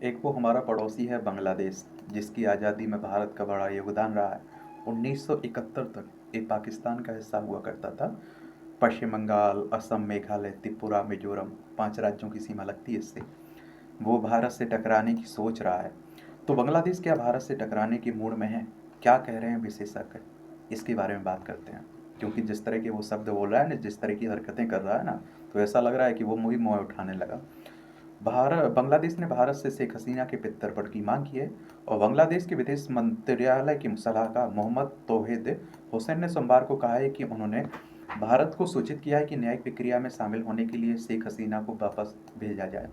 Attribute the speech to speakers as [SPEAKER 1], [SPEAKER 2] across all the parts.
[SPEAKER 1] एक वो हमारा पड़ोसी है बांग्लादेश, जिसकी आज़ादी में भारत का बड़ा योगदान रहा है। 1971 तक ये पाकिस्तान का हिस्सा हुआ करता था। पश्चिम बंगाल, असम, मेघालय, त्रिपुरा, मिजोरम 5 राज्यों की सीमा लगती है इससे। वो भारत से टकराने की सोच रहा है। तो बांग्लादेश क्या भारत से टकराने के मूड में है? क्या कह रहे हैं विशेषज्ञ? इसके बारे में बात करते हैं। क्योंकि जिस तरह के वो शब्द बोल रहा है ना, जिस तरह की हरकतें कर रहा है ना, तो ऐसा लग रहा है कि वो मुँह ही मोह उठाने लगा। भारत बांग्लादेश ने भारत से शेख हसीना के प्रत्यर्पण की मांग की है। और बांग्लादेश के विदेश मंत्रालय के सलाहकार मोहम्मद तौहीद हुसैन ने सोमवार को कहा है कि उन्होंने भारत को सूचित किया है कि न्यायिक प्रक्रिया में शामिल होने के लिए शेख हसीना को वापस भेजा जाए।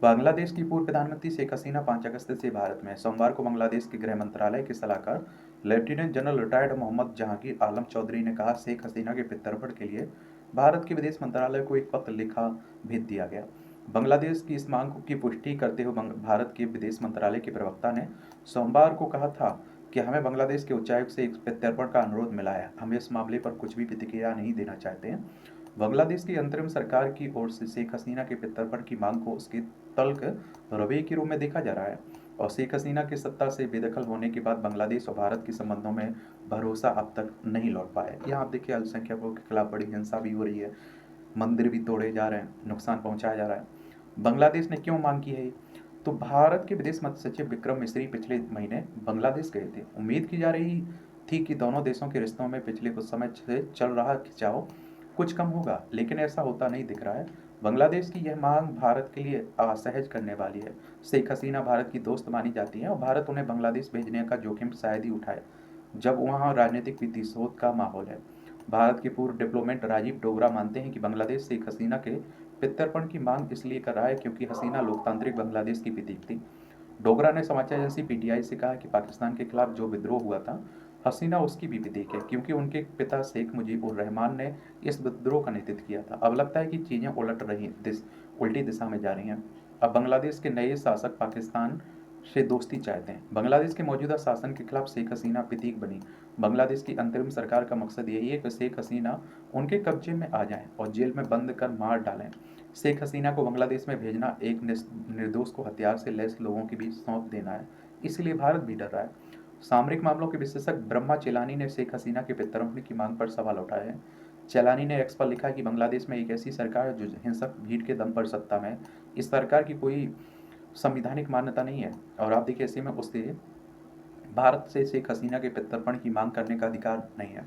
[SPEAKER 1] बांग्लादेश की पूर्व प्रधानमंत्री शेख हसीना 5 अगस्त से भारत में है। सोमवार को बांग्लादेश के गृह मंत्रालय के सलाहकार lieutenant general retired Mohammad Jahangir Alam Chowdhury ने कहा, शेख हसीना के प्रत्यर्पण के लिए भारत के विदेश मंत्रालय को एक पत्र लिखा भेज दिया गया। बांग्लादेश की इस मांग की पुष्टि करते हुए भारत के विदेश मंत्रालय के प्रवक्ता ने सोमवार को कहा था कि हमें बांग्लादेश के उच्चायुक्त से एक प्रत्यर्पण का अनुरोध मिला है। हम इस मामले पर कुछ भी प्रतिक्रिया नहीं देना चाहते हैं। बांग्लादेश की अंतरिम सरकार की ओर से शेख हसीना के प्रत्यर्पण की मांग को उसके तल्ख रवैये के रूप में देखा जा रहा है। और शेख हसीना के सत्ता से बेदखल होने के बाद बांग्लादेश और भारत के संबंधों में भरोसा अब तक नहीं लौट पाया है। यहाँ आप देखिए, अल्पसंख्यकों के खिलाफ बड़ी हिंसा भी हो रही है, मंदिर भी तोड़े जा रहे हैं, नुकसान पहुंचाया जा रहा है। बांग्लादेश ने क्यों मांग की है? तो भारत के विदेश मंत्री सचिव विक्रम मिस्री पिछले महीने बांग्लादेश गए थे। उम्मीद की जा रही थी कि दोनों देशों के रिश्तों में पिछले कुछ समय से चल रहा खिंचाव कुछ कम होगा, लेकिन ऐसा होता नहीं दिख रहा है। बांग्लादेश की यह मांग भारत के लिए असहज करने वाली है। शेख हसीना भारत की दोस्त मानी जाती है और भारत उन्हें बांग्लादेश भेजने का जोखिम शायद ही उठाए जब वहाँ राजनीतिक प्रतिशोध का माहौल है। भारत के पूर्व डिप्लोमेट राजीव डोगरा मानते हैं कि बांग्लादेश शेख हसीना के प्रत्यर्पण की मांग इसलिए कर रहा है क्योंकि हसीना लोकतांत्रिक बांग्लादेश की प्रतीक थी। डोगरा ने समाचार एजेंसी पीटीआई से कहा कि पाकिस्तान के खिलाफ जो विद्रोह हुआ था, हसीना उसकी भी प्रतीक है, क्योंकि उनके पिता शेख मुजीबुर रहमान ने इस विद्रोह का नेतृत्व किया था। अब लगता है कि चीज़ें उल्टी दिशा में जा रही हैं। अब बांग्लादेश के नए शासक पाकिस्तान से दोस्ती चाहते हैं। बांग्लादेश के मौजूदा शासन के खिलाफ शेख हसीना प्रतीक बनी। बांग्लादेश की अंतरिम सरकार का मकसद यही है कि शेख हसीना उनके कब्जे में आ जाएं और जेल में बंद कर मार डालें। शेख हसीना को बांग्लादेश में भेजना एक निर्दोष को हथियार से लैस लोगों के बीच सौंप देना है, इसलिए भारत भी डर रहा है। सामरिक मामलों के विशेषज्ञ ब्रह्मा चेलानी ने शेख हसीना के प्रत्यर्पण की मांग पर सवाल उठाए हैं। चेलानी ने एक्स पर लिखा है कि बांग्लादेश में एक ऐसी सरकार है जो हिंसक भीड़ के दम पर सत्ता में है। इस सरकार की कोई संवैधानिक मान्यता नहीं है और आप देखिए, ऐसे में उससे भारत से शेख हसीना के प्रत्यर्पण की मांग करने का अधिकार नहीं है।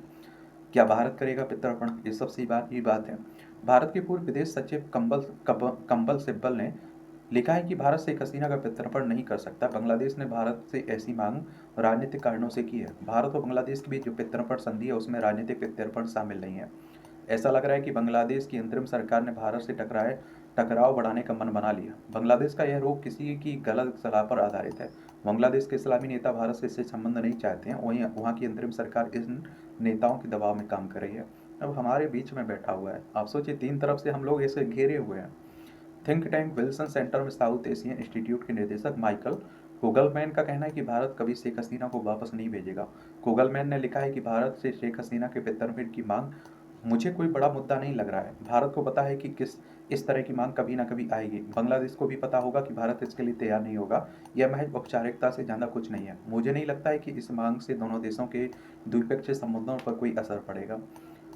[SPEAKER 1] क्या भारत करेगा प्रत्यर्पण? ये सबसे बात ही बात है। भारत के पूर्व विदेश सचिव कंबल सिब्बल ने लिखा है कि भारत शेख हसीना का प्रत्यर्पण नहीं कर सकता। बांग्लादेश ने भारत से ऐसी मांग राजनीतिक कारणों से की है। भारत और बांग्लादेश के बीच जो प्रत्यर्पण संधि है उसमें राजनीतिक प्रत्यर्पण शामिल नहीं है। ऐसा लग रहा है कि बांग्लादेश की अंतरिम सरकार ने भारत से टकराव बढ़ाने का मन बना लिया। बांग्लादेश का यह रोक किसी की गलत सलाह पर आधारित है। बांग्लादेश के इस्लामी नेता भारत से इससे संबंध नहीं चाहते हैं, वहीं वहाँ की अंतरिम सरकार इन नेताओं के दबाव में काम कर रही है। अब हमारे बीच में बैठा हुआ है। आप सोचिए, 3 तरफ से हम लोग ऐसे घेरे हुए हैं। थिंक टैंक विल्सन सेंटर में साउथ एशियन इंस्टीट्यूट के निदेशक माइकल कोगलमैन का कहना है कि भारत कभी शेख हसीना को वापस नहीं भेजेगा। कोगलमैन ने लिखा है कि भारत से शेख हसीना के प्रत्यर्पण की मांग मुझे कोई बड़ा मुद्दा नहीं लग रहा है। भारत को पता है कि किस इस तरह की मांग कभी ना कभी आएगी। बांग्लादेश को भी पता होगा कि भारत इसके लिए तैयार नहीं होगा। यह महज औपचारिकता से ज़्यादा कुछ नहीं है। मुझे नहीं लगता है कि इस मांग से दोनों देशों के द्विपक्षीय संबंधों पर कोई असर पड़ेगा।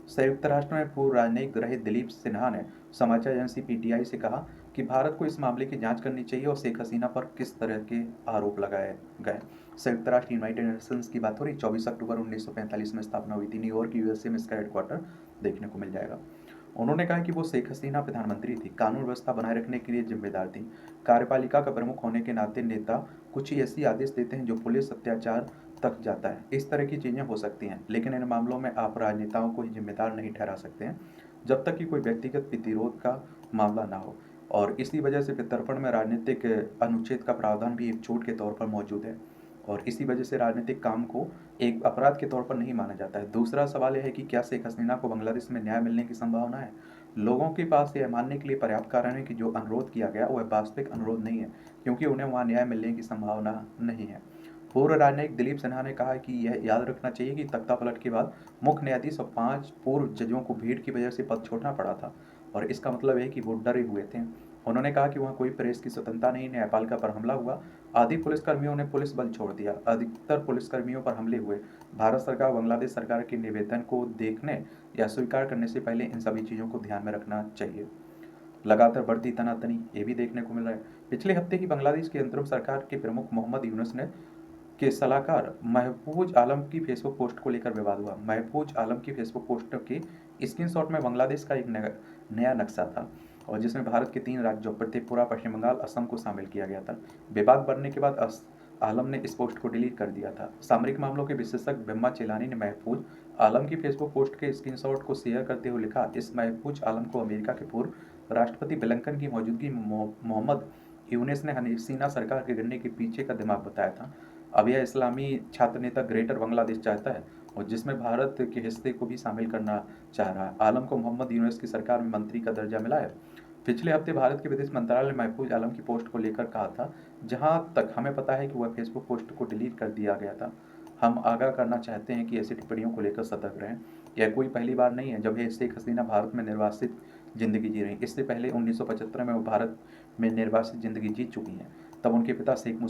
[SPEAKER 1] संयुक्त राष्ट्र में पूर्व राजनयिक रहे दिलीप सिन्हा ने समाचार एजेंसी पीटीआई से कहा कि भारत को इस मामले की जांच करनी चाहिए और शेख हसीना पर किस तरह के आरोप लगाए गए। संयुक्त राष्ट्र यूनाइटेड नेशंस की बात हो रही, 24 अक्टूबर 1945 में स्थापना हुई थी। न्यूयॉर्क यूएसए में इसका हेडक्वार्टर देखने को मिल जाएगा। उन्होंने कहा कि वो शेख हसीना प्रधानमंत्री थी, कानून व्यवस्था बनाए रखने के लिए जिम्मेदार थी। कार्यपालिका का प्रमुख होने के नाते नेता कुछ ऐसी आदेश देते हैं जो पुलिस अत्याचार तक जाता है। इस तरह की चीज़ें हो सकती हैं, लेकिन इन मामलों में आप राजनेताओं को ही जिम्मेदार नहीं ठहरा सकते हैं जब तक कि कोई व्यक्तिगत प्रतिरोध का मामला ना हो। और इसी वजह से प्रत्यर्पण में राजनीतिक अनुच्छेद का प्रावधान भी एक छूट के तौर पर मौजूद है और इसी वजह से राजनीतिक काम को एक अपराध के तौर पर नहीं माना जाता है। दूसरा सवाल यह है कि क्या शेख हसीना को बांग्लादेश में न्याय मिलने की संभावना है? लोगों के पास यह मानने के लिए पर्याप्त कारण है कि जो अनुरोध किया गया वह वास्तविक अनुरोध नहीं है, क्योंकि उन्हें वहाँ न्याय मिलने की संभावना नहीं है। पूर्व राजनयिक दिलीप सिन्हा ने कहा कि यह याद रखना चाहिए कि तख्तापलट के बाद मुख्य न्यायाधीश और 5 पूर्व जजों को भीड़ की वजह से पद छोड़ना पड़ा था और इसका मतलब है कि वो डरे हुए थे। उन्होंने कहा कि वहाँ कोई प्रेस की स्वतंत्रता नहीं, न्यायपालिका पर हमला हुआ, आधी पुलिसकर्मियों ने पुलिस बल छोड़ दिया, अधिकतर पुलिसकर्मियों पर हमले हुए। भारत सरकार बांग्लादेश सरकार के निवेदन को देखने या स्वीकार करने से पहले इन सभी चीज़ों को ध्यान में रखना चाहिए। लगातार बढ़ती तनातनी ये भी देखने को मिल रहा है। पिछले हफ्ते ही बांग्लादेश की अंतरिम सरकार के प्रमुख मोहम्मद यूनुस ने के सलाहकार महफूज आलम की फेसबुक पोस्ट को लेकर विवाद हुआ। महफूज आलम की फेसबुक पोस्ट के स्क्रीनशॉट में बांग्लादेश का एक नया नक्शा था और जिसमें भारत के 3 राज्यों त्रिपुरा, पश्चिम बंगाल, असम को शामिल किया गया था। विवाद बढ़ने के बाद आलम ने इस पोस्ट को डिलीट कर दिया था। सामरिक मामलों के विशेषज्ञ बिम्मा चेलानी ने महफूज आलम की फेसबुक पोस्ट के स्क्रीनशॉट को शेयर करते हुए लिखा, इस महफूज आलम को अमेरिका के पूर्व राष्ट्रपति बिलिंकन की मौजूदगी में मोहम्मद यूनुस ने हसीना सरकार के गिरने के पीछे का दिमाग बताया था। अब यह इस्लामी छात्र नेता ग्रेटर बांग्लादेश चाहता है और जिसमें भारत के हिस्से को भी शामिल करना चाह रहा है। आलम को मोहम्मद यूनुस की सरकार में मंत्री का दर्जा मिला है। पिछले हफ्ते भारत के विदेश मंत्रालय ने महफूज आलम की पोस्ट को लेकर कहा था, जहां तक हमें पता है कि वह फेसबुक पोस्ट को डिलीट कर दिया गया था। हम आगाह करना चाहते हैं कि ऐसी टिप्पणियों को लेकर सतर्क रहें। यह कोई पहली बार नहीं है जब यह शेख हसीना भारत में निर्वासित जिंदगी जी रही। इससे पहले 1975 में वो भारत में निर्वासित जिंदगी जी चुकी हैं। तब उनके पिता शेख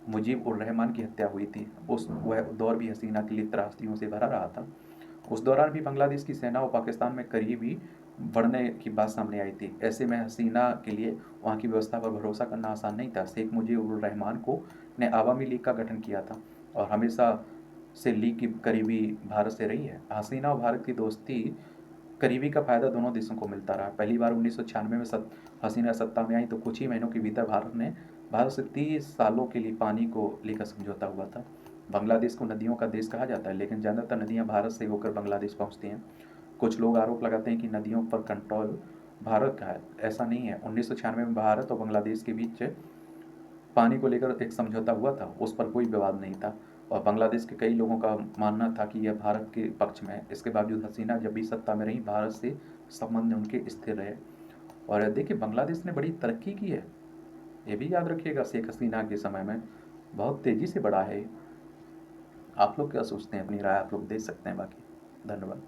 [SPEAKER 1] मुजीब उर रहमान की हत्या हुई थी। वह दौर भी हसीना के लिए त्रासदियों से भरा रहा था। उस दौरान भी बांग्लादेश की सेना और पाकिस्तान में करीबी बढ़ने की बात सामने आई थी। ऐसे में हसीना के लिए वहाँ की व्यवस्था पर भरोसा करना आसान नहीं था। शेख मुजीब उर रहमान को ने आवामी लीग का गठन किया था और हमेशा से लीग की करीबी भारत से रही है। हसीना और भारत की दोस्ती करीबी का फायदा दोनों देशों को मिलता रहा। पहली बार 1996 में हसीना सत्ता में आई तो कुछ ही महीनों के भीतर भारत से 30 सालों के लिए पानी को लेकर समझौता हुआ था। बांग्लादेश को नदियों का देश कहा जाता है, लेकिन ज़्यादातर नदियाँ भारत से होकर बांग्लादेश पहुँचती हैं। कुछ लोग आरोप लगाते हैं कि नदियों पर कंट्रोल भारत का है। ऐसा नहीं है। 1996 में भारत और बांग्लादेश के बीच पानी को लेकर एक समझौता हुआ था, उस पर कोई विवाद नहीं था और बांग्लादेश के कई लोगों का मानना था कि यह भारत के पक्ष में है। इसके बावजूद हसीना जब भी सत्ता में रही, भारत से संबंध उनके स्थिर रहे। और देखिए, बांग्लादेश ने बड़ी तरक्की की है, ये भी याद रखिएगा। शेख हसीना के समय में बहुत तेज़ी से बढ़ा है। आप लोग क्या सोचते हैं? अपनी राय आप लोग दे सकते हैं। बाकी धन्यवाद।